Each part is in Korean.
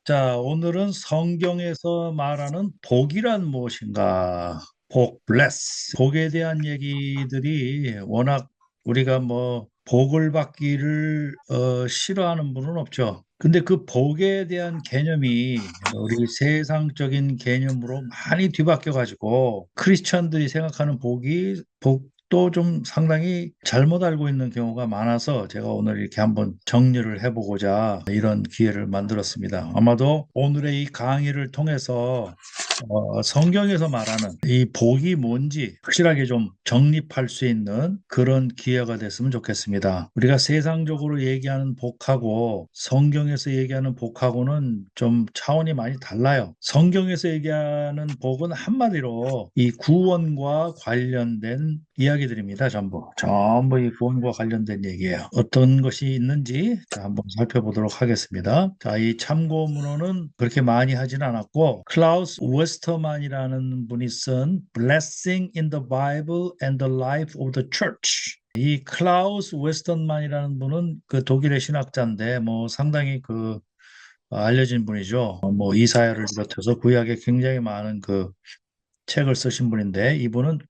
자, 오늘은 성경에서 말하는 복이란 무엇인가? 복, bless. 복에 대한 얘기들이 워낙 우리가 뭐 복을 받기를 싫어하는 분은 없죠. 근데 그 복에 대한 개념이 우리 세상적인 개념으로 많이 뒤바뀌어 가지고 크리스천들이 생각하는 복도 좀 상당히 잘못 알고 있는 경우가 많아서 제가 오늘 이렇게 한번 정리를 해보고자 이런 기회를 만들었습니다. 아마도 오늘의 이 강의를 통해서 성경에서 말하는 이 복이 뭔지 확실하게 좀 정립할 수 있는 그런 기회가 됐으면 좋겠습니다. 우리가 세상적으로 얘기하는 복하고 성경에서 얘기하는 복하고는 좀 차원이 많이 달라요. 성경에서 얘기하는 복은 한마디로 이 구원과 관련된 이야기들입니다. 전부 이 구원과 관련된 얘기예요. 어떤 것이 있는지 자, 한번 살펴보도록 하겠습니다. 자, 이 참고문헌은 그렇게 많이 하진 않았고 클라우스 웨스터만이라는 분이 쓴 Blessing in the Bible and the Life of the Church. 이 클라우스 웨스턴만이라는 분은 그 독일의 신학자인데 뭐 상당히 알려진 분이죠. 뭐 이사야를 비롯해서 구약에 굉장히 많은 그 책을 쓰신 분인데 이분은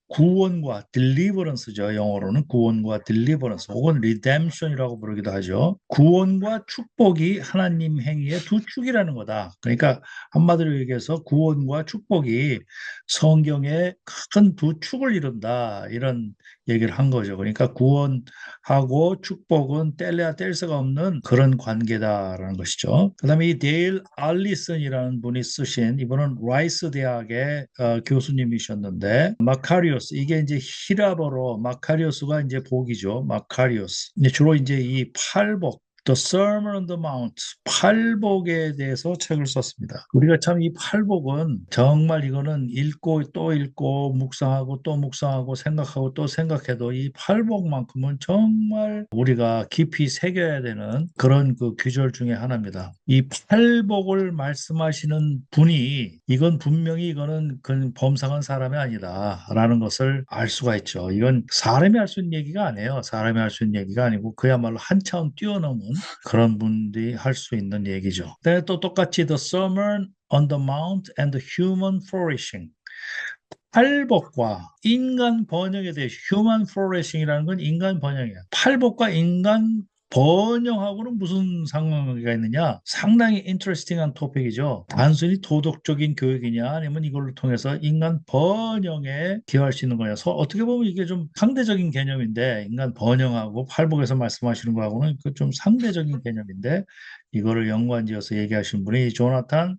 구원과 deliverance죠. 영어로는 구원과 deliverance 혹은 redemption이라고 부르기도 하죠. 구원과 축복이 하나님 행위의 두 축이라는 거다. 그러니까 한마디로 얘기해서 구원과 축복이 성경의 큰 두 축을 이룬다. 이런 얘기를 한 거죠. 그러니까 구원하고 축복은 뗄래야 뗄 수가 없는 그런 관계다라는 것이죠. 그다음에 이 데일 알리슨이라는 분이 쓰신 이분은 라이스 대학의 교수님이셨는데 마카리오스 이게 이제 히라버로 마카리오스가 이제 복이죠. 마카리오스. 주로 이제 이 팔복 The Sermon on the Mount, 팔복에 대해서 책을 썼습니다. 우리가 참 이 팔복은 정말 이거는 읽고 또 읽고 묵상하고 또 묵상하고 생각하고 또 생각해도 이 팔복만큼은 정말 우리가 깊이 새겨야 되는 그런 그 규절 중에 하나입니다. 이 팔복을 말씀하시는 분이 이건 분명히 이거는 그 범상한 사람이 아니다라는 것을 알 수가 있죠. 이건 사람이 할 수 있는 얘기가 아니에요. 사람이 할 수 있는 얘기가 아니고 그야말로 한 차원 뛰어넘은 그런 분들이 할 수 있는 얘기죠. 근데 또 똑같이 The Sermon on the Mount and the Human Flourishing. 팔복과 인간 번영에 대해 human flourishing이라는 건 인간 번영이야. 팔복과 인간 번영하고는 무슨 상관관계가 있느냐? 상당히 인터레스팅한 토픽이죠. 단순히 도덕적인 교육이냐 아니면 이걸로 통해서 인간 번영에 기여할 수 있는 거냐. 어떻게 보면 이게 좀 상대적인 개념인데 인간 번영하고 팔복에서 말씀하시는 거하고는 그 좀 상대적인 개념인데 이거를 연관지어서 얘기하신 분이 조나탄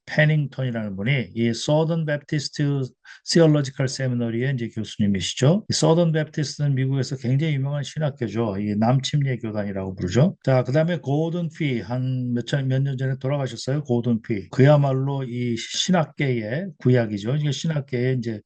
패닝턴이라는 분이 이 서던 베프티스트 시올로지컬 세미너리의 이제 교수님이시죠. 이 서던 베프티스트는 미국에서 굉장히 유명한 신학교죠. 이 남침례 교단이라고 부르죠. 자, 그다음에 고든 피 한 몇 년 전에 돌아가셨어요. 고든 피. 그야말로 이 신학계의 구약이죠. 이게 신학계의 이제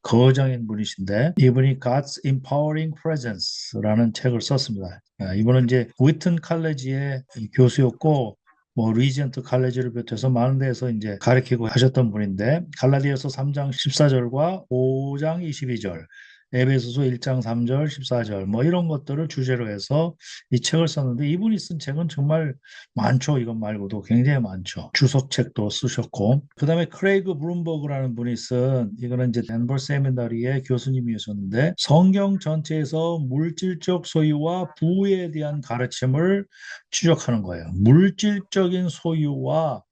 거장인 분이신데 이분이 God's Empowering Presence라는 책을 썼습니다. 이분은 이제 위튼 칼레지의 교수였고 뭐 리지언트 칼레지를 비롯해서 많은 데에서 이제 가르치고 하셨던 분인데 갈라디아서 3장 14절과 5장 22절 에베소서 1장 3절 14절 뭐 이런 것들을 주제로 해서 이 책을 썼는데 이분이 쓴 책은 정말 많죠. 이것 말고도 굉장히 많죠. 주석책도 쓰셨고 그다음에 크레이그 브룸버그라는 분이 쓴 이거는 이제 덴버 세미나리의 교수님이셨는데 성경 전체에서 물질적 소유와 부에 대한 가르침을 추적하는 거예요. 물질적인 소유와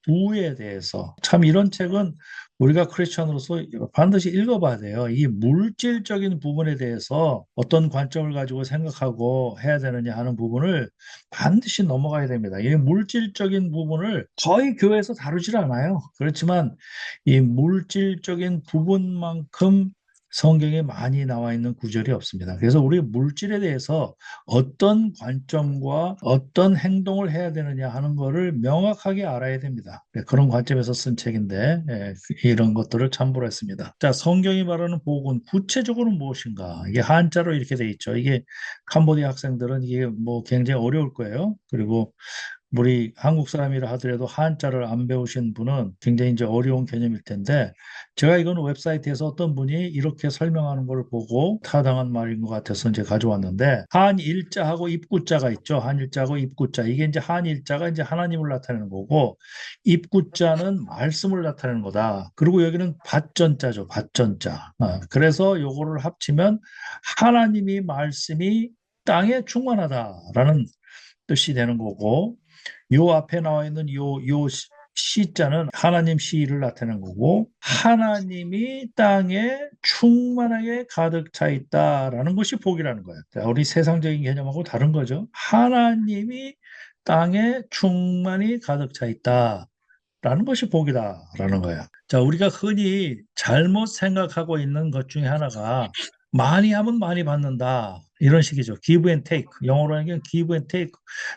부에 대해서 참 이런 책은 우리가 크리스천으로서 반드시 읽어봐야 돼요. 이 물질적인 부분에 대해서 어떤 관점을 가지고 생각하고 해야 되느냐 하는 부분을 반드시 넘어가야 됩니다. 이 물질적인 부분을 거의 교회에서 다루질 않아요. 그렇지만 이 물질적인 부분만큼 성경에 많이 나와 있는 구절이 없습니다. 그래서 우리 물질에 대해서 어떤 관점과 어떤 행동을 해야 되느냐 하는 것을 명확하게 알아야 됩니다. 네, 그런 관점에서 쓴 책인데 이런 것들을 참고를 했습니다. 자, 성경이 말하는 복은 구체적으로 무엇인가? 이게 한자로 이렇게 돼 있죠. 이게 캄보디아 학생들은 이게 뭐 굉장히 어려울 거예요. 그리고 우리 한국 사람이라 하더라도 한자를 안 배우신 분은 굉장히 이제 어려운 개념일 텐데 제가 이건 웹사이트에서 어떤 분이 이렇게 설명하는 걸 보고 타당한 말인 것 같아서 이제 가져왔는데 한일자하고 입구자가 있죠. 한일자하고 입구자. 이게 이제 한일자가 이제 하나님을 나타내는 거고 입구자는 말씀을 나타내는 거다. 그리고 여기는 밭전자죠. 밭전자. 그래서 요거를 합치면 하나님이 말씀이 땅에 충만하다라는 뜻이 되는 거고 요 앞에 나와 있는 요 시자는 하나님 시를 나타내는 거고 하나님이 땅에 충만하게 가득 차 있다라는 것이 복이라는 거예요. 자, 우리 세상적인 개념하고 다른 거죠. 하나님이 땅에 충만히 가득 차 있다라는 것이 복이다라는 거예요. 자, 우리가 흔히 잘못 생각하고 있는 것 중에 하나가 많이 하면 많이 받는다. 이런 식이죠. give and take. 영어로 하는 게 give and take.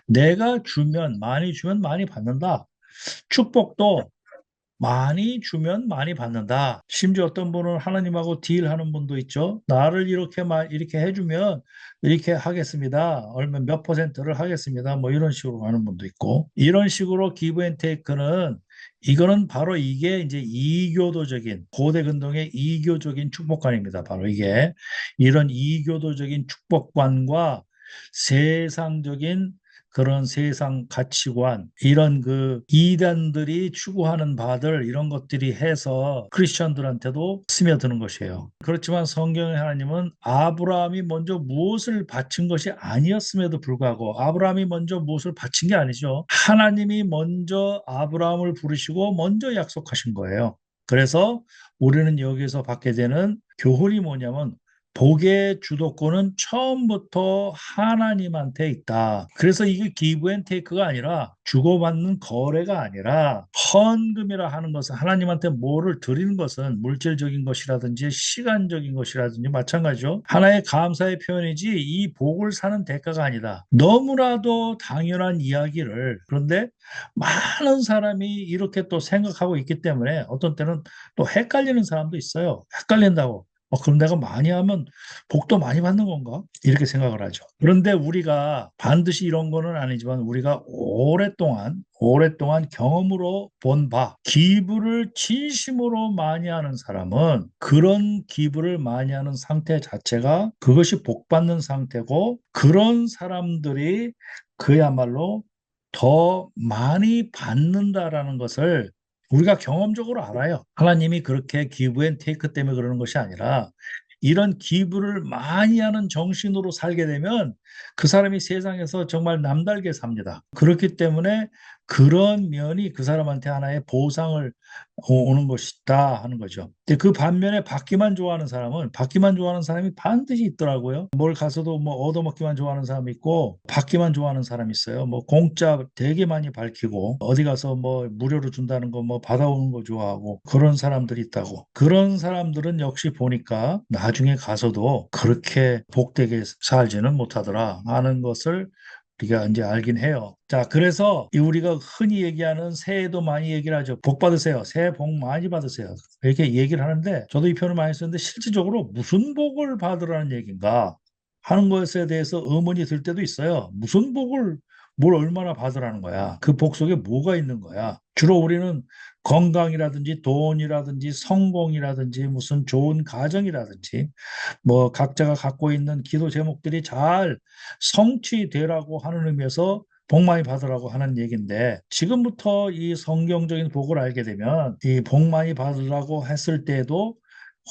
내가 주면, 많이 주면 많이 받는다. 축복도 많이 주면 많이 받는다. 심지어 어떤 분은 하나님하고 딜하는 분도 있죠. 나를 이렇게 해주면 이렇게 하겠습니다. 얼마 몇 퍼센트를 하겠습니다. 뭐 이런 식으로 하는 분도 있고. 이런 식으로 기브 앤 테이크는 이거는 바로 이게 이제 이교도적인 고대 근동의 이교적인 축복관입니다. 바로 이게 이런 이교도적인 축복관과 세상적인 그런 세상 가치관, 이런 그 이단들이 추구하는 바들, 이런 것들이 해서 크리스천들한테도 스며드는 것이에요. 그렇지만 성경의 하나님은 아브라함이 먼저 무엇을 바친 것이 아니었음에도 불구하고, 아브라함이 먼저 무엇을 바친 게 아니죠. 하나님이 먼저 아브라함을 부르시고 먼저 약속하신 거예요. 그래서 우리는 여기서 받게 되는 교훈이 뭐냐면 복의 주도권은 처음부터 하나님한테 있다. 그래서 이게 기브 앤 테이크가 아니라 주고받는 거래가 아니라 헌금이라 하는 것은 하나님한테 뭐를 드리는 것은 물질적인 것이라든지 시간적인 것이라든지 마찬가지죠. 하나의 감사의 표현이지 이 복을 사는 대가가 아니다. 너무나도 당연한 이야기를 그런데 많은 사람이 이렇게 또 생각하고 있기 때문에 어떤 때는 또 헷갈리는 사람도 있어요. 헷갈린다고. 그럼 내가 많이 하면 복도 많이 받는 건가? 이렇게 생각을 하죠. 그런데 우리가 반드시 이런 거는 아니지만 우리가 오랫동안 경험으로 본 바, 기부를 진심으로 많이 하는 사람은 그런 기부를 많이 하는 상태 자체가 그것이 복 받는 상태고 그런 사람들이 그야말로 더 많이 받는다라는 것을 우리가 경험적으로 알아요. 하나님이 그렇게 기브 앤 테이크 때문에 그러는 것이 아니라 이런 기부를 많이 하는 정신으로 살게 되면 그 사람이 세상에서 정말 남달게 삽니다. 그렇기 때문에 그런 면이 그 사람한테 하나의 보상을 오는 것이다 하는 거죠. 근데 그 반면에 받기만 좋아하는 사람이 반드시 있더라고요. 뭘 가서도 뭐 얻어먹기만 좋아하는 사람이 있고 받기만 좋아하는 사람이 있어요. 뭐 공짜 되게 많이 밝히고 어디 가서 뭐 무료로 준다는 거 뭐 받아오는 거 좋아하고 그런 사람들이 있다고. 그런 사람들은 역시 보니까 나중에 가서도 그렇게 복되게 살지는 못하더라 하는 것을 우리가 이제 알긴 해요. 자, 그래서 우리가 흔히 얘기하는 새해도 많이 얘기를 하죠. 복 받으세요. 새해 복 많이 받으세요. 이렇게 얘기를 하는데 저도 이 표현을 많이 쓰는데 실질적으로 무슨 복을 받으라는 얘기인가 하는 것에 대해서 의문이 들 때도 있어요. 무슨 복을 뭘 얼마나 받으라는 거야? 그 복 속에 뭐가 있는 거야? 주로 우리는 건강이라든지 돈이라든지 성공이라든지 무슨 좋은 가정이라든지 뭐 각자가 갖고 있는 기도 제목들이 잘 성취되라고 하는 의미에서 복 많이 받으라고 하는 얘기인데 지금부터 이 성경적인 복을 알게 되면 이 복 많이 받으라고 했을 때도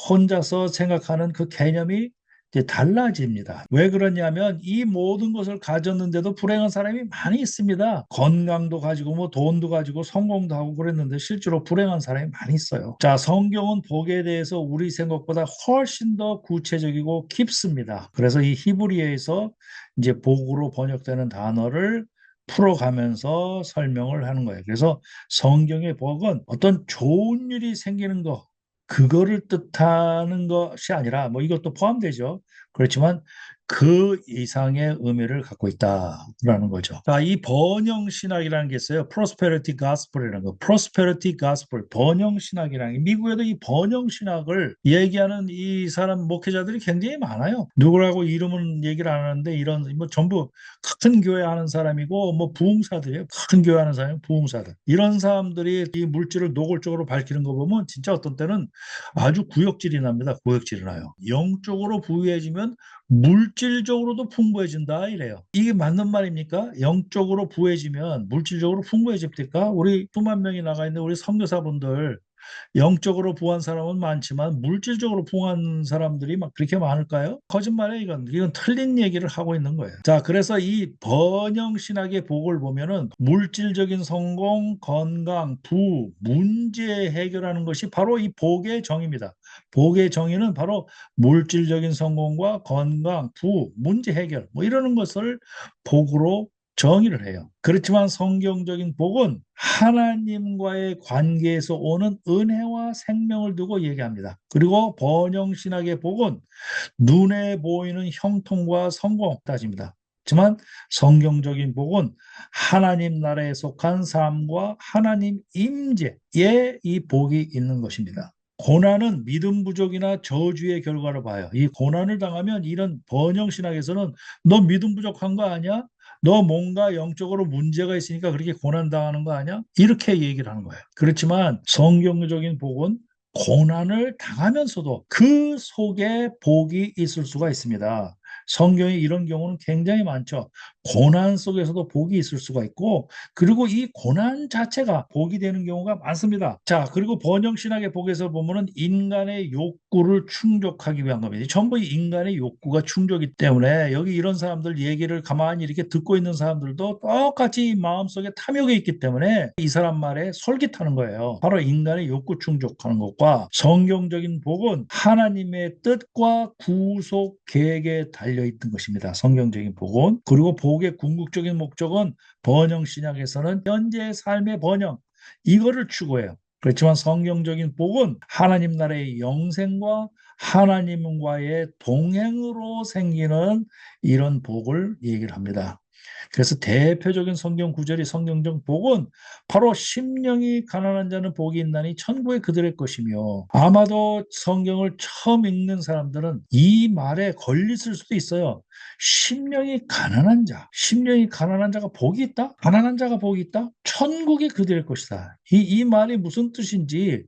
혼자서 생각하는 그 개념이 이제 달라집니다. 왜 그러냐면 이 모든 것을 가졌는데도 불행한 사람이 많이 있습니다. 건강도 가지고 뭐 돈도 가지고 성공도 하고 그랬는데 실제로 불행한 사람이 많이 있어요. 자, 성경은 복에 대해서 우리 생각보다 훨씬 더 구체적이고 깊습니다. 그래서 이 히브리어에서 이제 복으로 번역되는 단어를 풀어가면서 설명을 하는 거예요. 그래서 성경의 복은 어떤 좋은 일이 생기는 거, 그거를 뜻하는 것이 아니라 뭐 이것도 포함되죠. 그렇지만 그 이상의 의미를 갖고 있다라는 거죠. 자, 이 번영 신학이라는 게 있어요. 프로스페리티 가스펠이라는 거. 프로스페리티 가스펠, 번영 신학이라는 게 미국에도 이 번영 신학을 얘기하는 이 사람 목회자들이 굉장히 많아요. 누구라고 이름은 얘기를 안 하는데 이런 뭐 전부 큰 교회 하는 사람이고 뭐 부흥사들이에요. 큰 교회 하는 사람이 부흥사들. 이런 사람들이 이 물질을 노골적으로 밝히는 거 보면 진짜 어떤 때는 아주 구역질이 납니다. 구역질이 나요. 영적으로 부유해지면 물질적으로도 풍부해진다 이래요. 이게 맞는 말입니까? 영적으로 부해지면 물질적으로 풍부해집니까? 우리 수만 명이 나가 있는 우리 선교사분들 영적으로 부한 사람은 많지만 물질적으로 부한 사람들이 막 그렇게 많을까요? 거짓말이에요, 이건. 이건 틀린 얘기를 하고 있는 거예요. 자, 그래서 이 번영 신학의 복을 보면은 물질적인 성공, 건강, 부, 문제 해결하는 것이 바로 이 복의 정의입니다. 복의 정의는 바로 물질적인 성공과 건강, 부, 문제 해결 뭐 이러는 것을 복으로 정의를 해요. 그렇지만 성경적인 복은 하나님과의 관계에서 오는 은혜와 생명을 두고 얘기합니다. 그리고 번영신학의 복은 눈에 보이는 형통과 성공 따집니다. 하지만 성경적인 복은 하나님 나라에 속한 삶과 하나님 임재에 이 복이 있는 것입니다. 고난은 믿음 부족이나 저주의 결과로 봐요. 이 고난을 당하면 이런 번영신학에서는 너 믿음 부족한 거 아니야? 너 뭔가 영적으로 문제가 있으니까 그렇게 고난당하는 거 아니야? 이렇게 얘기를 하는 거예요. 그렇지만 성경적인 복은 고난을 당하면서도 그 속에 복이 있을 수가 있습니다. 성경에 이런 경우는 굉장히 많죠. 고난 속에서도 복이 있을 수가 있고, 그리고 이 고난 자체가 복이 되는 경우가 많습니다. 자, 그리고 번영신학의 복에서 보면은 인간의 욕구를 충족하기 위한 겁니다. 전부 인간의 욕구가 충족이기 때문에 여기 이런 사람들 얘기를 가만히 이렇게 듣고 있는 사람들도 똑같이 마음속에 탐욕이 있기 때문에 이 사람 말에 솔깃하는 거예요. 바로 인간의 욕구 충족하는 것과 성경적인 복은 하나님의 뜻과 구속 계획에 달려 있던 것입니다. 성경적인 복은. 그리고 복의 궁극적인 목적은 번영 신약에서는 현재의 삶의 번영 이거를 추구해요. 그렇지만 성경적인 복은 하나님 나라의 영생과 하나님과의 동행으로 생기는 이런 복을 얘기를 합니다. 그래서 대표적인 성경 구절이 성경적 복은 바로 심령이 가난한 자는 복이 있나니 천국에 그들의 것이며 아마도 성경을 처음 읽는 사람들은 이 말에 걸렸을 수도 있어요. 심령이 가난한 자가 복이 있다? 가난한 자가 복이 있다? 천국이 그들의 것이다. 이 말이 무슨 뜻인지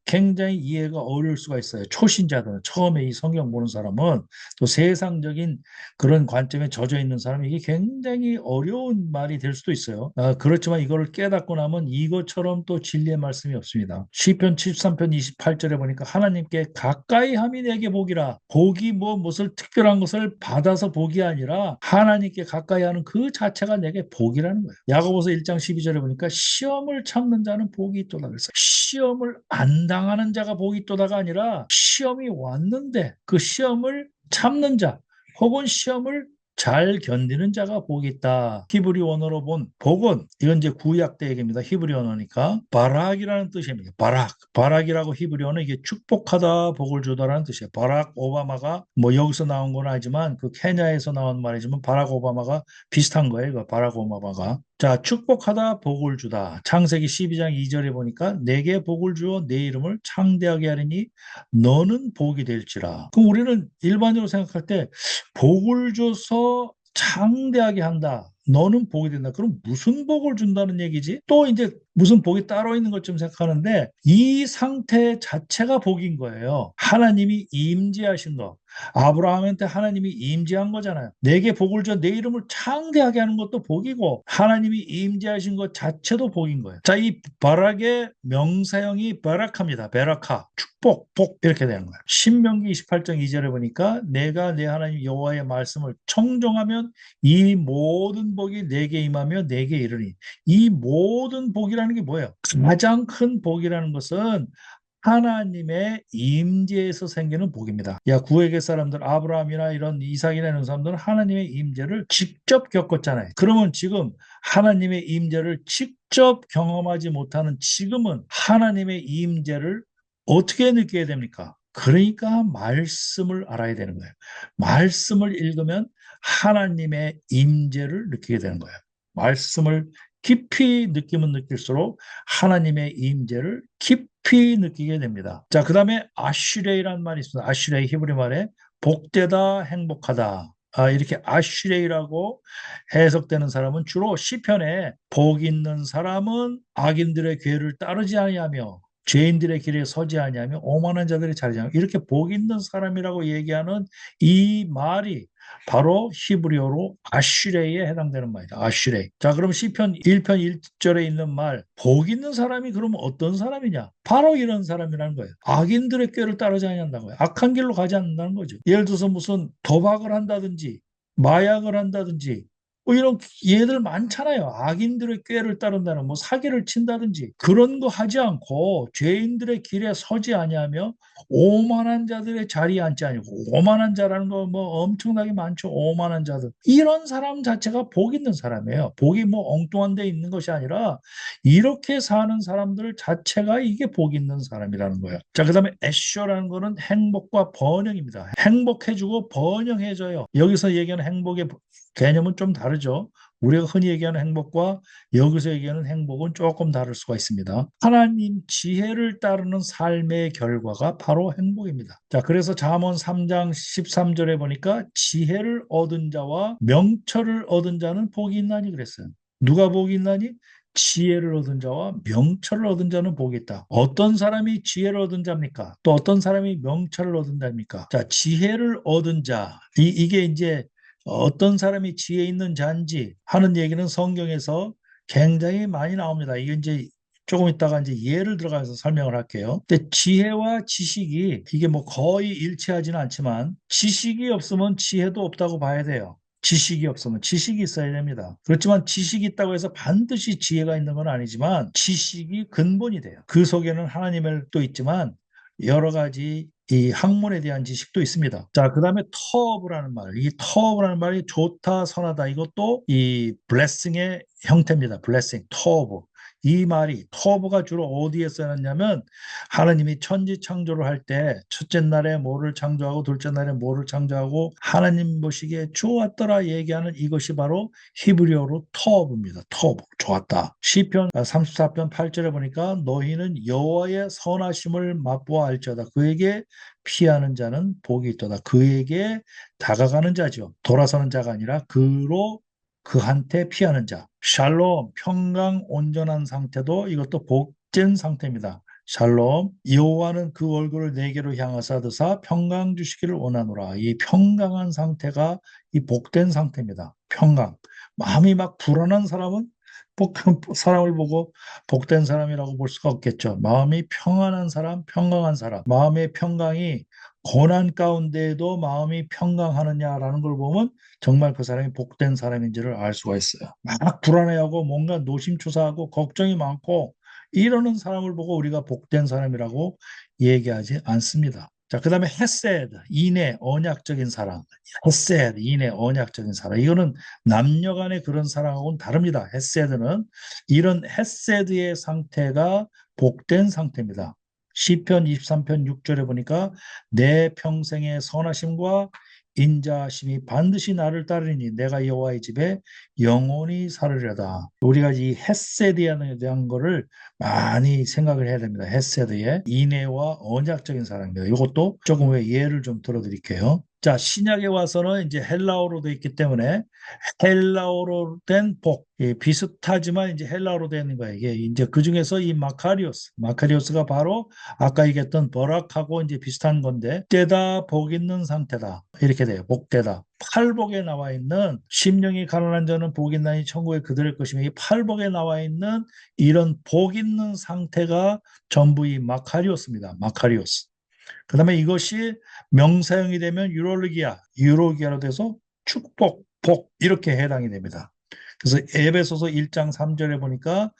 굉장히 이해가 어려울 수가 있어요. 초신자들은 처음에 이 성경 보는 사람은 또 세상적인 그런 관점에 젖어 있는 사람이 이게 굉장히 어려운 말이 될 수도 있어요. 그렇지만 이거를 깨닫고 나면 이것처럼 또 진리의 말씀이 없습니다. 시편 73편 28절에 보니까 하나님께 가까이 함이 내게 복이라. 복이 뭐 무슨 특별한 것을 받아서 복이 아니라 하나님께 가까이 하는 그 자체가 내게 복이라는 거예요. 야고보서 1장 12절에 보니까 시험을 참는 자는 복이 있도다 그랬어요. 시험을 안 당하는 자가 복이 있도다가 아니라 시험이 왔는데 그 시험을 참는 자 혹은 시험을 잘 견디는 자가 복이 있다. 히브리 언어로 본 복은 이건 이제 구약 때 얘기입니다. 히브리 언어니까 바락이라는 뜻입니다. 바락이라고 히브리 언어 이게 축복하다 복을 주다라는 뜻이에요. 바락 오바마가 뭐 여기서 나온 건 아니지만 그 케냐에서 나온 말이지만 바락 오바마가 비슷한 거예요. 그 바락 오바마가. 자, 축복하다 복을 주다. 창세기 12장 2절에 보니까 내게 복을 주어 내 이름을 창대하게 하리니 너는 복이 될지라. 그럼 우리는 일반적으로 생각할 때 복을 줘서 창대하게 한다. 너는 복이 된다. 그럼 무슨 복을 준다는 얘기지? 또 이제 무슨 복이 따로 있는 것처럼 생각하는데 이 상태 자체가 복인 거예요. 하나님이 임재하신 거. 아브라함한테 하나님이 임재한 거잖아요. 내게 복을 줘 내 이름을 창대하게 하는 것도 복이고 하나님이 임재하신 것 자체도 복인 거예요. 자, 이 바락의 명사형이 바락합니다. 베라카, 축복, 복 이렇게 되는 거예요. 신명기 28장 2절에 보니까 내가 내 하나님 여호와의 말씀을 청종하면 이 모든 복이 내게 임하며 내게 이르니 이 모든 복이라는 게 뭐예요? 가장 큰 복이라는 것은 하나님의 임재에서 생기는 복입니다. 야, 구약의 사람들 아브라함이나 이런 이삭이나 이런 사람들은 하나님의 임재를 직접 겪었잖아요. 그러면 지금 하나님의 임재를 직접 경험하지 못하는 지금은 하나님의 임재를 어떻게 느껴야 됩니까? 그러니까 말씀을 알아야 되는 거예요. 말씀을 읽으면 하나님의 임재를 느끼게 되는 거예요. 말씀을 깊이 느끼면 느낄수록 하나님의 임재를 깊이 느끼게 됩니다. 자, 그 다음에 아슈레이라는 말이 있습니다. 아슈레이 히브리 말에 복되다, 행복하다. 이렇게 아슈레이라고 해석되는 사람은 주로 시편에 복 있는 사람은 악인들의 괴를 따르지 아니하며 죄인들의 길에 서지 아니하며 오만한 자들의 자리지 않으며 이렇게 복 있는 사람이라고 얘기하는 이 말이 바로 히브리어로 아슈레이에 해당되는 말이다. 아슈레이. 자, 그럼 시편 1편 1절에 있는 말, 복 있는 사람이 그러면 어떤 사람이냐? 바로 이런 사람이라는 거예요. 악인들의 꾀를 따르지 않는다고요. 악한 길로 가지 않는다는 거죠. 예를 들어서 무슨 도박을 한다든지 마약을 한다든지 이런 얘들 많잖아요. 악인들의 꾀를 따른다는 뭐 사기를 친다든지 그런 거 하지 않고 죄인들의 길에 서지 아니하며 오만한 자들의 자리에 앉지 아니고 오만한 자라는 거 뭐 엄청나게 많죠. 오만한 자들. 이런 사람 자체가 복 있는 사람이에요. 복이 뭐 엉뚱한 데 있는 것이 아니라 이렇게 사는 사람들 자체가 이게 복 있는 사람이라는 거예요. 자, 그다음에 애쇼라는 거는 행복과 번영입니다. 행복해주고 번영해줘요. 여기서 얘기하는 행복의 개념은 좀 다르죠. 우리가 흔히 얘기하는 행복과 여기서 얘기하는 행복은 조금 다를 수가 있습니다. 하나님 지혜를 따르는 삶의 결과가 바로 행복입니다. 자, 그래서 잠언 3장 13절에 보니까 지혜를 얻은 자와 명철을 얻은 자는 복이 있나니 그랬어요. 누가 복이 있나니? 지혜를 얻은 자와 명철을 얻은 자는 복이 있다. 어떤 사람이 지혜를 얻은 자입니까? 또 어떤 사람이 명철을 얻은 자입니까? 자, 지혜를 얻은 자. 이게 이제 어떤 사람이 지혜 있는 자인지 하는 얘기는 성경에서 굉장히 많이 나옵니다. 이게 이제 조금 있다가 이제 예를 들어가서 설명을 할게요. 근데 지혜와 지식이 이게 뭐 거의 일치하지는 않지만 지식이 없으면 지혜도 없다고 봐야 돼요. 지식이 없으면 지식이 있어야 됩니다. 그렇지만 지식이 있다고 해서 반드시 지혜가 있는 건 아니지만 지식이 근본이 돼요. 그 속에는 하나님의 또 있지만 여러 가지 이 학문에 대한 지식도 있습니다. 자, 그 다음에 터브라는 말. 이 터브라는 말이 좋다, 선하다. 이것도 이 블레싱의 형태입니다. 블레싱, 터브. 이 말이 터브가 주로 어디에 쓰였냐면 하나님이 천지 창조를 할 때 첫째 날에 뭐를 창조하고 둘째 날에 뭐를 창조하고 하나님 보시기에 좋았더라 얘기하는 이것이 바로 히브리어로 터브입니다. 터브, 좋았다. 시편 34편 8절에 보니까 너희는 여호와의 선하심을 맛보아 알지어다. 그에게 피하는 자는 복이 있도다. 그에게 다가가는 자죠. 돌아서는 자가 아니라 그한테 피하는 자. 샬롬, 평강, 온전한 상태도 이것도 복된 상태입니다. 샬롬, 여호와는 그 얼굴을 내게로 향하사 드사 평강 주시기를 원하노라. 이 평강한 상태가 이 복된 상태입니다. 평강. 마음이 막 불안한 사람은 사람을 보고 복된 사람이라고 볼 수가 없겠죠. 마음이 평안한 사람, 평강한 사람. 마음의 평강이 고난 가운데에도 마음이 평강하느냐라는 걸 보면 정말 그 사람이 복된 사람인지를 알 수가 있어요. 막 불안해하고 뭔가 노심초사하고 걱정이 많고 이러는 사람을 보고 우리가 복된 사람이라고 얘기하지 않습니다. 자, 그 다음에 헤세드, 인내, 언약적인 사랑. 헤세드, 인내, 언약적인 사랑. 이거는 남녀 간의 그런 사랑하고는 다릅니다. 헤세드는 이런 헤세드의 상태가 복된 상태입니다. 시편 23편 6절에 보니까 내 평생의 선하심과 인자하심이 반드시 나를 따르니 내가 여호와의 집에 영원히 살으려다. 우리가 이 헤세드에 대한 거를 많이 생각을 해야 됩니다. 헤세드의 인애와 언약적인 사랑입니다. 이것도 조금 왜 예를 좀 들어드릴게요. 자, 신약에 와서는 이제 헬라어로 돼 있기 때문에 헬라어로 된 복, 비슷하지만 이제 헬라어로 되는 거예요. 이게 이제 그 중에서 이 마카리오스가 바로 아까 얘기했던 버락하고 이제 비슷한 건데, 때다 복 있는 상태다. 이렇게 돼요. 복되다. 팔복에 나와 있는 심령이 가난한 자는 복 있나니 천국에 그들의 것이며 이 팔복에 나와 있는 이런 복 있는 상태가 전부 이 마카리오스입니다. 마카리오스. 그 다음에 이것이 명사형이 되면 유로기아로 돼서 축복, 복 이렇게 해당이 됩니다. 그래서 에베소서 1장 3절에 보니까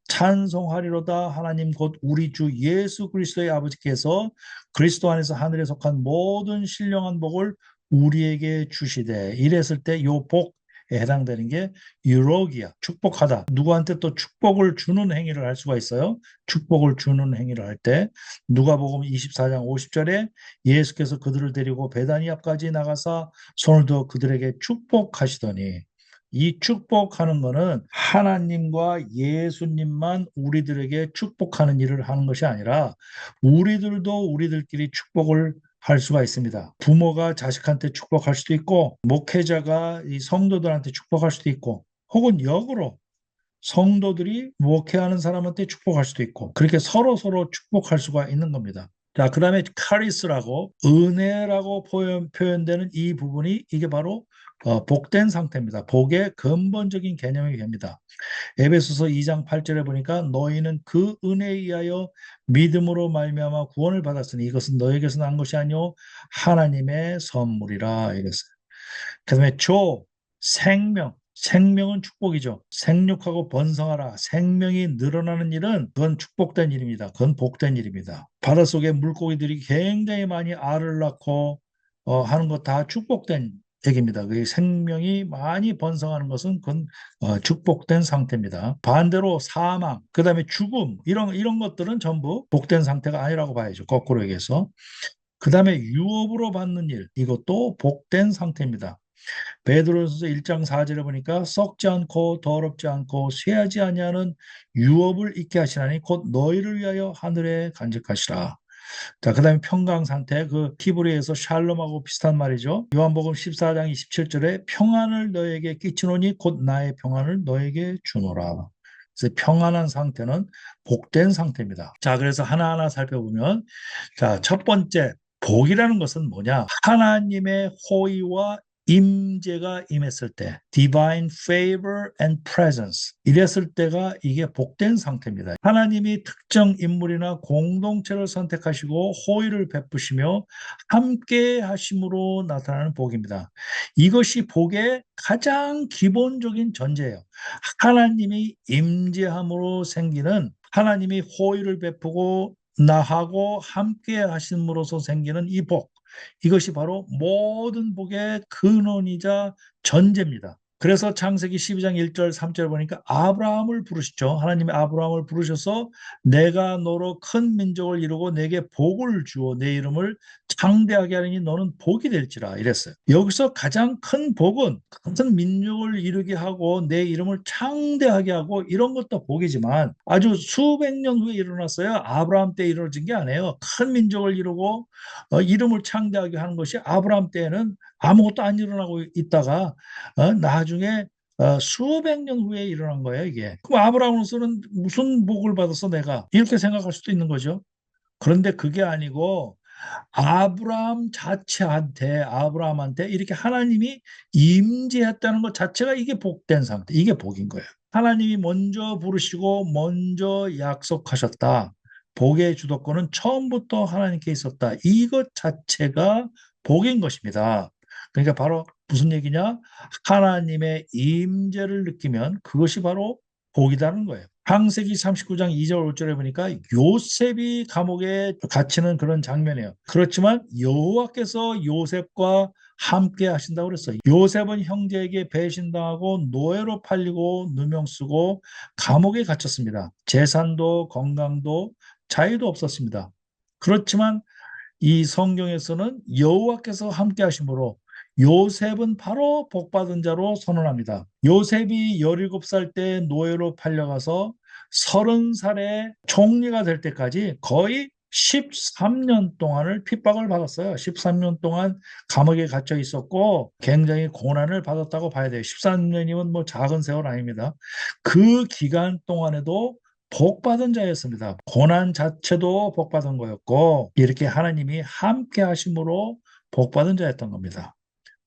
찬송하리로다 하나님 곧 우리 주 예수 그리스도의 아버지께서 그리스도 안에서 하늘에 속한 모든 신령한 복을 우리에게 주시되 이랬을 때 요 복 해당되는 게 유로기야, 축복하다. 누구한테 또 축복을 주는 행위를 할 수가 있어요. 축복을 주는 행위를 할 때 누가복음 24장 50절에 예수께서 그들을 데리고 베다니아까지 나가사 손을 들어 그들에게 축복하시더니, 이 축복하는 거는 하나님과 예수님만 우리들에게 축복하는 일을 하는 것이 아니라 우리들도 우리들끼리 축복을 할 수가 있습니다. 부모가 자식한테 축복할 수도 있고, 목회자가 이 성도들한테 축복할 수도 있고, 혹은 역으로 성도들이 목회하는 사람한테 축복할 수도 있고, 그렇게 서로 서로 축복할 수가 있는 겁니다. 자, 그 다음에 카리스라고, 은혜라고 표현되는 이 부분이 이게 바로 복된 상태입니다. 복의 근본적인 개념이 됩니다. 에베소서 2장 8절에 보니까 너희는 그 은혜에 의하여 믿음으로 말미암아 구원을 받았으니 이것은 너에게서 난 것이 아니요 하나님의 선물이라 이랬어요. 그다음에 생명. 생명은 축복이죠. 생육하고 번성하라. 생명이 늘어나는 일은 그건 축복된 일입니다. 그건 복된 일입니다. 바닷속에 물고기들이 굉장히 많이 알을 낳고 하는 것 다 축복된 얘기입니다. 그 생명이 많이 번성하는 것은 그건 축복된 상태입니다. 반대로 사망, 그다음에 죽음 이런 것들은 전부 복된 상태가 아니라고 봐야죠. 거꾸로 얘기해서. 그다음에 유업으로 받는 일 이것도 복된 상태입니다. 베드로전서 1장 4절에 보니까 썩지 않고 더럽지 않고 쇠하지 아니하는 유업을 잊게 하시나니 곧 너희를 위하여 하늘에 간직하시라. 자, 그다음에 평강 상태 그 히브리에서 샬롬하고 비슷한 말이죠. 요한복음 14장 27절에 평안을 너에게 끼치노니 곧 나의 평안을 너에게 주노라. 그래서 평안한 상태는 복된 상태입니다. 자, 그래서 하나하나 살펴보면 자, 첫 번째 복이라는 것은 뭐냐? 하나님의 호의와 임재가 임했을 때, divine favor and presence. 이랬을 때가 이게 복된 상태입니다. 하나님이 특정 인물이나 공동체를 선택하시고 호의를 베푸시며 함께 하심으로 나타나는 복입니다. 이것이 복의 가장 기본적인 전제예요. 하나님이 임재함으로 생기는 하나님이 호의를 베푸고 나하고 함께 하심으로써 생기는 이 복, 이것이 바로 모든 복의 근원이자 전제입니다. 그래서 창세기 12장 1절 3절 보니까 아브라함을 부르시죠. 하나님이 아브라함을 부르셔서 내가 너로 큰 민족을 이루고 내게 복을 주어 내 이름을 창대하게 하리니 너는 복이 될지라 이랬어요. 여기서 가장 큰 복은 같은 민족을 이루게 하고 내 이름을 창대하게 하고 이런 것도 복이지만 아주 수백 년 후에 일어났어요. 아브라함 때 이루어진 게 아니에요. 큰 민족을 이루고 이름을 창대하게 하는 것이 아브라함 때에는 아무것도 안 일어나고 있다가 나중에 수백 년 후에 일어난 거예요, 이게. 그럼 아브라함으로서는 무슨 복을 받았어, 내가? 이렇게 생각할 수도 있는 거죠. 그런데 그게 아니고 아브라함한테 이렇게 하나님이 임재했다는 것 자체가 이게 복된 상태, 이게 복인 거예요. 하나님이 먼저 부르시고 먼저 약속하셨다. 복의 주도권은 처음부터 하나님께 있었다. 이것 자체가 복인 것입니다. 그러니까 바로 무슨 얘기냐? 하나님의 임재를 느끼면 그것이 바로 복이라는 거예요. 창세기 39장 2절 5절에 보니까 요셉이 감옥에 갇히는 그런 장면이에요. 그렇지만 여호와께서 요셉과 함께 하신다고 그랬어요. 요셉은 형제에게 배신당하고 노예로 팔리고 누명 쓰고 감옥에 갇혔습니다. 재산도 건강도 자유도 없었습니다. 그렇지만 이 성경에서는 여호와께서 함께 하심으로 요셉은 바로 복받은 자로 선언합니다. 요셉이 17살 때 노예로 팔려가서 30살에 총리가 될 때까지 거의 13년 동안을 핍박을 받았어요. 13년 동안 감옥에 갇혀 있었고 굉장히 고난을 받았다고 봐야 돼요. 13년이면 뭐 작은 세월 아닙니다. 그 기간 동안에도 복받은 자였습니다. 고난 자체도 복받은 거였고 이렇게 하나님이 함께 하심으로 복받은 자였던 겁니다.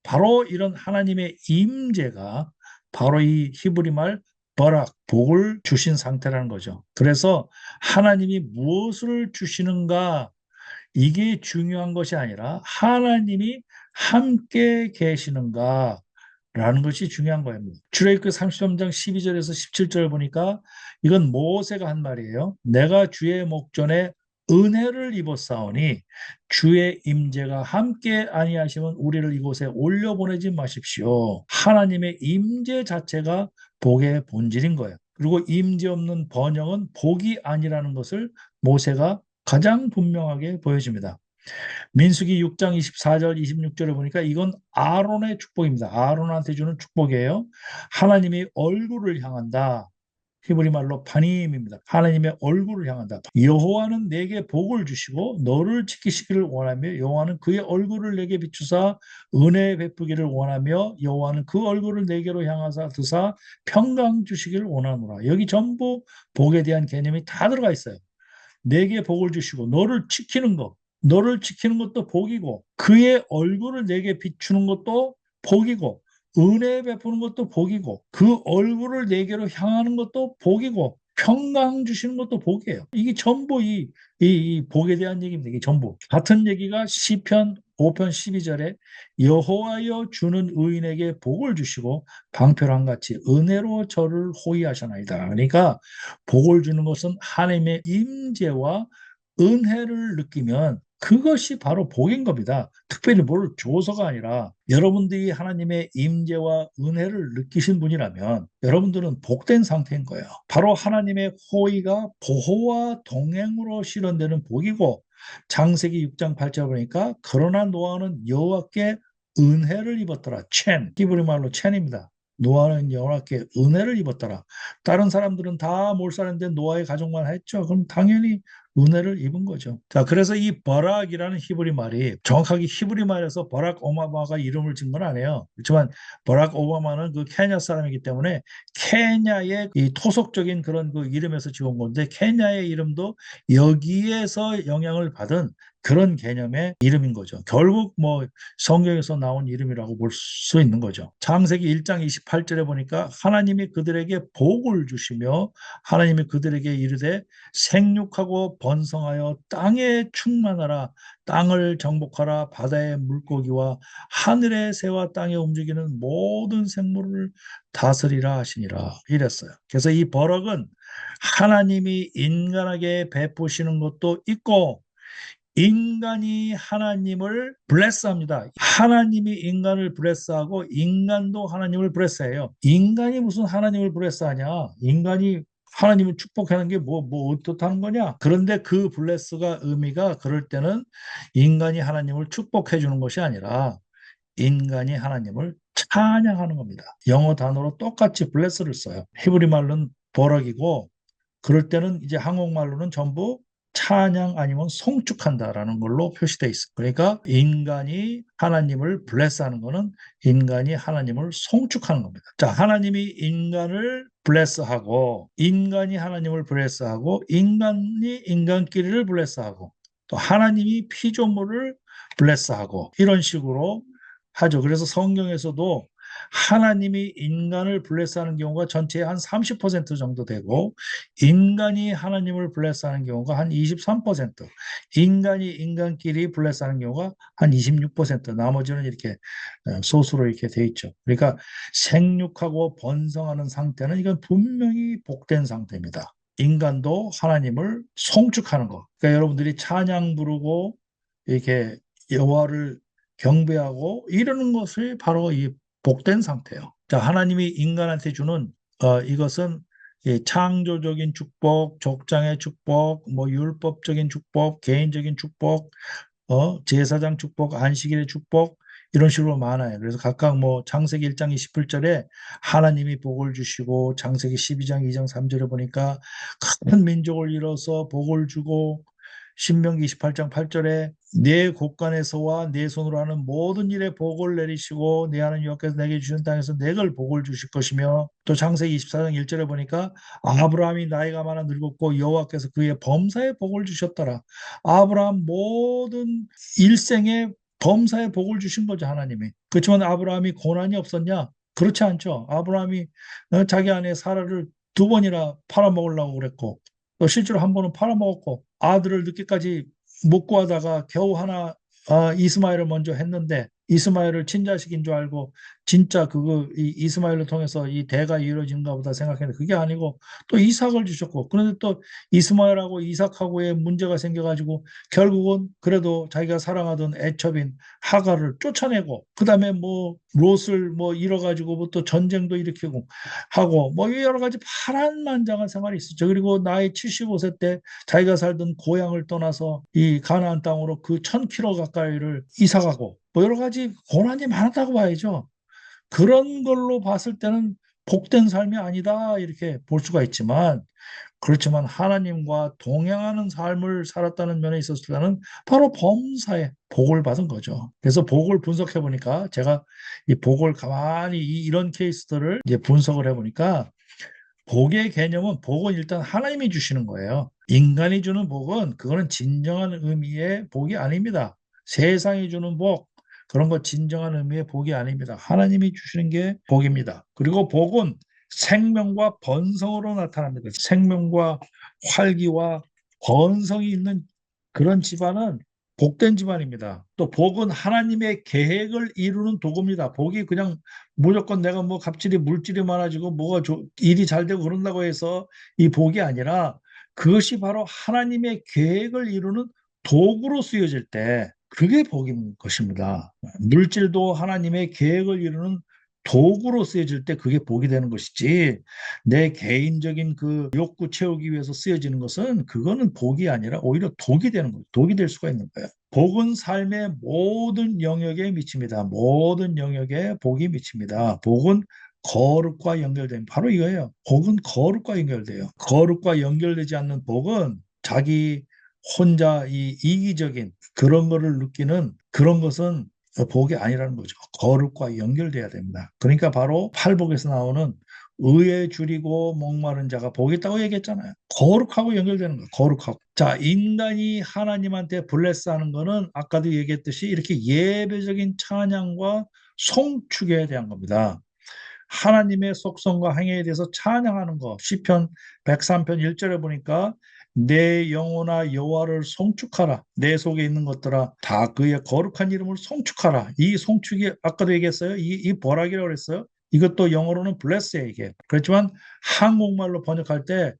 바로 이런 하나님의 임재가 바로 이 히브리 말 버락, 복을 주신 상태라는 거죠. 그래서 하나님이 무엇을 주시는가 이게 중요한 것이 아니라 하나님이 함께 계시는가 라는 것이 중요한 거예요. 출애굽기 33장 12절에서 17절 보니까 이건 모세가 한 말이에요. 내가 주의 목전에 은혜를 입었사오니 주의 임재가 함께 아니하시면 우리를 이곳에 올려보내지 마십시오. 하나님의 임재 자체가 복의 본질인 거예요. 그리고 임재 없는 번영은 복이 아니라는 것을 모세가 가장 분명하게 보여줍니다. 민수기 6장 24절 26절에 보니까 이건 아론의 축복입니다. 아론한테 주는 축복이에요. 하나님이 얼굴을 향한다. 히브리 말로 바님입니다. 하나님의 얼굴을 향한다. 여호와는 내게 복을 주시고 너를 지키시기를 원하며 여호와는 그의 얼굴을 내게 비추사 은혜 베푸기를 원하며 여호와는 그 얼굴을 내게로 향하사 드사 평강 주시기를 원하노라. 여기 전부 복에 대한 개념이 다 들어가 있어요. 내게 복을 주시고 너를 지키는 것, 너를 지키는 것도 복이고 그의 얼굴을 내게 비추는 것도 복이고 은혜 베푸는 것도 복이고 그 얼굴을 내게로 향하는 것도 복이고 평강 주시는 것도 복이에요. 이게 전부 이 복에 대한 얘기입니다. 이게 전부. 같은 얘기가 시편 5편 12절에 여호와여 주는 의인에게 복을 주시고 방패랑 같이 은혜로 저를 호위하시나이다. 그러니까 복을 주는 것은 하나님의 임재와 은혜를 느끼면 그것이 바로 복인 겁니다. 특별히 뭘 줘서가 아니라 여러분들이 하나님의 임재와 은혜를 느끼신 분이라면 여러분들은 복된 상태인 거예요. 바로 하나님의 호의가 보호와 동행으로 실현되는 복이고 창세기 6장 8절 보니까 그러나 노아는 여호와께 은혜를 입었더라. 첸, 히브리 말로 첸입니다. 노아는 여호와께 은혜를 입었더라. 다른 사람들은 다 몰살했는데 노아의 가족만 했죠. 그럼 당연히 은혜를 입은 거죠. 자, 그래서 이 버락이라는 히브리 말이 정확하게 히브리 말에서 버락 오바마가 이름을 진 건 아니에요. 그렇지만 버락 오바마는 그 케냐 사람이기 때문에 케냐의 이 토속적인 그런 그 이름에서 지은 건데 케냐의 이름도 여기에서 영향을 받은 그런 개념의 이름인 거죠. 결국 뭐 성경에서 나온 이름이라고 볼 수 있는 거죠. 창세기 1장 28절에 보니까 하나님이 그들에게 복을 주시며 하나님이 그들에게 이르되 생육하고 번성하여 땅에 충만하라 땅을 정복하라 바다의 물고기와 하늘의 새와 땅에 움직이는 모든 생물을 다스리라 하시니라 이랬어요. 그래서 이 버럭은 하나님이 인간에게 베푸시는 것도 있고 인간이 하나님을 블레스합니다. 하나님이 인간을 블레스하고 인간도 하나님을 블레스해요. 인간이 무슨 하나님을 블레스하냐? 인간이 하나님을 축복하는 게 뭐 어떻다는 거냐? 그런데 그 블레스가 의미가 그럴 때는 인간이 하나님을 축복해 주는 것이 아니라 인간이 하나님을 찬양하는 겁니다. 영어 단어로 똑같이 블레스를 써요. 히브리 말로는 버럭이고 그럴 때는 이제 한국말로는 전부 찬양 아니면 송축한다라는 걸로 표시되어 있어요. 그러니까 인간이 하나님을 블레스하는 거는 인간이 하나님을 송축하는 겁니다. 자, 하나님이 인간을 블레스하고 인간이 하나님을 블레스하고 인간이 인간끼리를 블레스하고 또 하나님이 피조물을 블레스하고 이런 식으로 하죠. 그래서 성경에서도 하나님이 인간을 블레스하는 경우가 전체의 한 30% 정도 되고 인간이 하나님을 블레스하는 경우가 한 23%, 인간이 인간끼리 블레스하는 경우가 한 26%, 나머지는 이렇게 소수로 이렇게 돼 있죠. 그러니까 생육하고 번성하는 상태는 이건 분명히 복된 상태입니다. 인간도 하나님을 송축하는 것. 그러니까 여러분들이 찬양 부르고 이렇게 여호와를 경배하고 이러는 것이 바로 이 복된 상태예요. 자, 하나님이 인간한테 주는 이것은 창조적인 축복, 족장의 축복, 뭐 율법적인 축복, 개인적인 축복, 제사장 축복, 안식일의 축복 이런 식으로 많아요. 그래서 각각 뭐 창세기 1장 28절에 하나님이 복을 주시고 창세기 12장 2장 3절에 보니까 큰 민족을 이뤄서 복을 주고 신명기 28장 8절에 내 곳간에서와 내 손으로 하는 모든 일에 복을 내리시고 내 하나님 여호와께서 내게 주신 땅에서 내걸 복을 주실 것이며 또 창세기 24장 1절에 보니까 아브라함이 나이가 많아 늙었고 여호와께서 그의 범사에 복을 주셨더라. 아브라함 모든 일생에 범사에 복을 주신 거죠, 하나님이. 그렇지만 아브라함이 고난이 없었냐? 그렇지 않죠. 아브라함이 자기 아내 사라를 두 번이나 팔아먹으려고 그랬고 또 실제로 한 번은 팔아먹었고 아들을 늦게까지 못 구하다가 겨우 하나 이스마엘을 먼저 했는데 이스마엘을 친자식인 줄 알고 진짜 그거 이스마엘을 통해서 이 대가 이루어진가 보다 생각했는데 그게 아니고 또 이삭을 주셨고 그런데 또 이스마엘하고 이삭하고의 문제가 생겨가지고 결국은 그래도 자기가 사랑하던 애첩인 하가를 쫓아내고 그다음에 뭐 롯을 뭐 잃어가지고 뭐또 전쟁도 일으키고 하고 뭐 여러 가지 파란만장한 생활이 있었죠. 그리고 나이 75세 때 자기가 살던 고향을 떠나서 이 가나안 땅으로 그 1000km 가까이를 이사 가고 뭐 여러 가지 고난이 많았다고 봐야죠. 그런 걸로 봤을 때는 복된 삶이 아니다 이렇게 볼 수가 있지만 그렇지만 하나님과 동행하는 삶을 살았다는 면에 있었을 때는 바로 범사에 복을 받은 거죠. 그래서 복을 분석해 보니까 제가 이 복을 가만히 이런 케이스들을 이제 분석을 해 보니까 복의 개념은 복은 일단 하나님이 주시는 거예요. 인간이 주는 복은 그거는 진정한 의미의 복이 아닙니다. 세상이 주는 복, 그런 거 진정한 의미의 복이 아닙니다. 하나님이 주시는 게 복입니다. 그리고 복은 생명과 번성으로 나타납니다. 생명과 활기와 번성이 있는 그런 집안은 복된 집안입니다. 또 복은 하나님의 계획을 이루는 도구입니다. 복이 그냥 무조건 내가 뭐 갑질이 물질이 많아지고 뭐가 일이 잘 되고 그런다고 해서 이 복이 아니라 그것이 바로 하나님의 계획을 이루는 도구로 쓰여질 때 그게 복인 것입니다. 물질도 하나님의 계획을 이루는 도구로 쓰여질 때 그게 복이 되는 것이지 내 개인적인 그 욕구 채우기 위해서 쓰여지는 것은 그거는 복이 아니라 오히려 독이 되는 거예요. 독이 될 수가 있는 거예요. 복은 삶의 모든 영역에 미칩니다. 모든 영역에 복이 미칩니다. 복은 거룩과 연결된 바로 이거예요. 복은 거룩과 연결돼요. 거룩과 연결되지 않는 복은 자기 혼자 이 이기적인 그런 거를 느끼는 그런 것은 복이 아니라는 거죠. 거룩과 연결돼야 됩니다. 그러니까 바로 팔복에서 나오는 의에 줄이고 목마른 자가 복이 있다고 얘기했잖아요. 거룩하고 연결되는 거예요. 거룩하고. 자, 인간이 하나님한테 블레스하는 거는 아까도 얘기했듯이 이렇게 예배적인 찬양과 송축에 대한 겁니다. 하나님의 속성과 행위에 대해서 찬양하는 거. 시편 103편 1절에 보니까 내 영혼아 여호와를 송축하라. 내 속에 있는 것들아 다 그의 거룩한 이름을 송축하라. 이 송축이 아까도 얘기했어요. 이 보락이라고 그랬어요. 이것도 영어로는 bless예요, 이게. 그렇지만 한국말로 번역할 때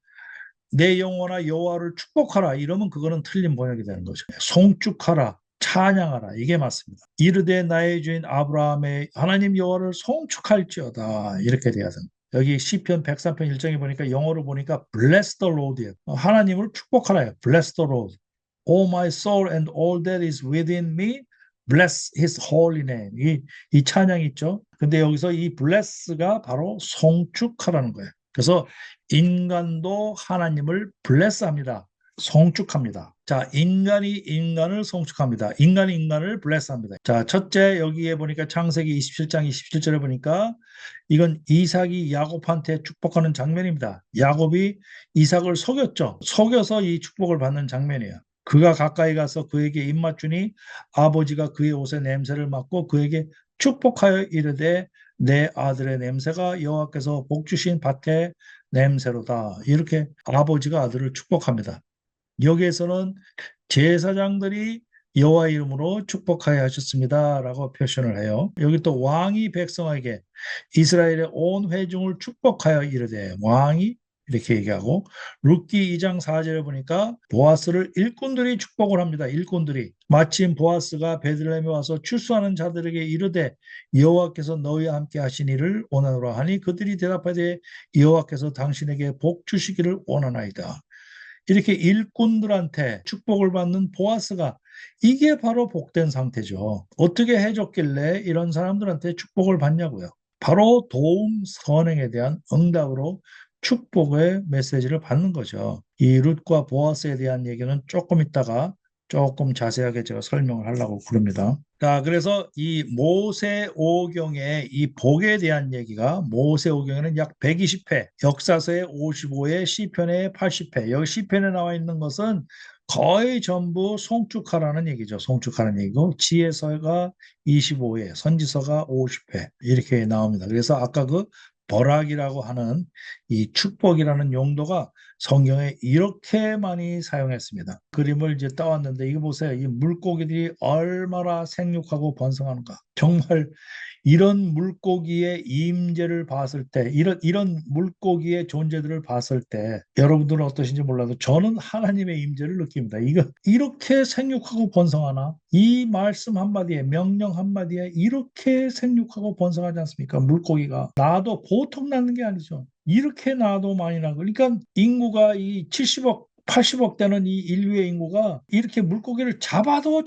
내 영혼아 여호와를 축복하라 이러면 그거는 틀린 번역이 되는 거죠. 송축하라, 찬양하라 이게 맞습니다. 이르되 나의 주인 아브라함의 하나님 여호와를 송축할지어다 이렇게 돼야 됩니다. 여기 시편 103편 1장에 보니까 영어로 보니까 bless the Lord이에요. 하나님을 축복하라요. bless the Lord. O my soul and all that is within me bless his holy name. 이 찬양 있죠. 근데 여기서 이 bless가 바로 송축하라는 거예요. 그래서 인간도 하나님을 블레스합니다. 송축합니다. 자, 인간이 인간을 송축합니다. 인간이 인간을 블레스합니다. 자, 첫째 여기에 보니까 창세기 27장 27절에 보니까 이건 이삭이 야곱한테 축복하는 장면입니다. 야곱이 이삭을 속였죠. 속여서 이 축복을 받는 장면이에요. 그가 가까이 가서 그에게 입맞추니 아버지가 그의 옷의 냄새를 맡고 그에게 축복하여 이르되 내 아들의 냄새가 여호와께서 복 주신 밭의 냄새로다. 이렇게 아버지가 아들을 축복합니다. 여기에서는 제사장들이 여호와 이름으로 축복하여 하셨습니다라고 표현을 해요. 여기 또 왕이 백성에게 이스라엘의 온 회중을 축복하여 이르되 왕이 이렇게 얘기하고 룻기 2장 4절에 보니까 보아스를 일꾼들이 축복을 합니다. 일꾼들이 마침 보아스가 베들레헴에 와서 출소하는 자들에게 이르되 여호와께서 너희와 함께 하신 일을 원하노라 하니 그들이 대답하되 여호와께서 당신에게 복 주시기를 원하나이다. 이렇게 일꾼들한테 축복을 받는 보아스가 이게 바로 복된 상태죠. 어떻게 해줬길래 이런 사람들한테 축복을 받냐고요. 바로 도움 선행에 대한 응답으로 축복의 메시지를 받는 거죠. 이 룻과 보아스에 대한 얘기는 조금 있다가 조금 자세하게 제가 설명을 하려고 그럽니다. 자, 그래서 이 모세오경의 이 복에 대한 얘기가 모세오경에는 약 120회, 역사서에 55회, 시편에 80회. 여기 시편에 나와 있는 것은 거의 전부 송축하라는 얘기죠. 송축하라는 얘기고 지혜서가 25회, 선지서가 50회 이렇게 나옵니다. 그래서 아까 그 버락이라고 하는 이 축복이라는 용도가 성경에 이렇게 많이 사용했습니다. 그림을 이제 따왔는데 이거 보세요. 이 물고기들이 얼마나 생육하고 번성하는가. 정말 이런 물고기의 임재를 봤을 때, 이런 물고기의 존재들을 봤을 때, 여러분들은 어떠신지 몰라도 저는 하나님의 임재를 느낍니다. 이거, 이렇게 생육하고 번성하나? 이 말씀 한마디에, 명령 한마디에 이렇게 생육하고 번성하지 않습니까? 물고기가. 나도 보통 낳는 게 아니죠. 이렇게 나도 많이 나고. 그러니까 인구가 이 70억, 80억 되는 이 인류의 인구가 이렇게 물고기를 잡아도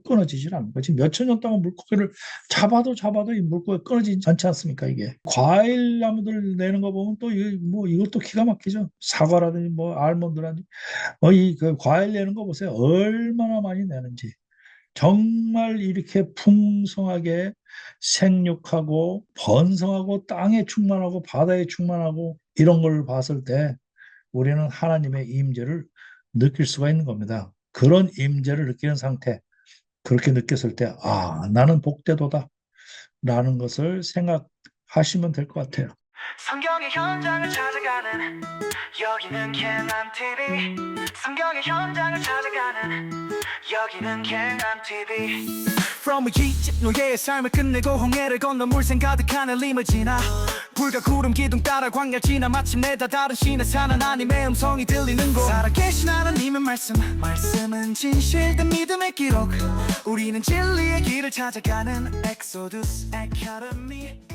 끊어지질 않는 거지. 몇천 년 동안 물고기를 잡아도 이 물고기가 끊어지지 않지 않습니까? 이게 과일 나무들 내는 거 보면 또 뭐 이것도 기가 막히죠. 사과라든지 뭐 알몬드라든지 그 과일 내는 거 보세요. 얼마나 많이 내는지. 정말 이렇게 풍성하게 생육하고 번성하고 땅에 충만하고 바다에 충만하고 이런 걸 봤을 때 우리는 하나님의 임재를 느낄 수가 있는 겁니다. 그런 임재를 느끼는 상태, 그렇게 느꼈을 때, 아, 나는 복되도다 라는 것을 생각하시면 될 것 같아요. 성경의 현장을 찾아가는 여기는 갱한 TV. 성경의 현장을 찾아가는 여기는 갱한 TV. From 이집 노예의 삶을 끝내고 홍해를 건너 물샘 가득한 엘림을 지나 불과 구름 기둥 따라 광야 지나 마침내 다 다른 신의 산 하나님의 음성이 들리는 곳. 살아계신 하나님의 말씀은 진실된 믿음의 기록. 우리는 진리의 길을 찾아가는 엑소두스 아카데미.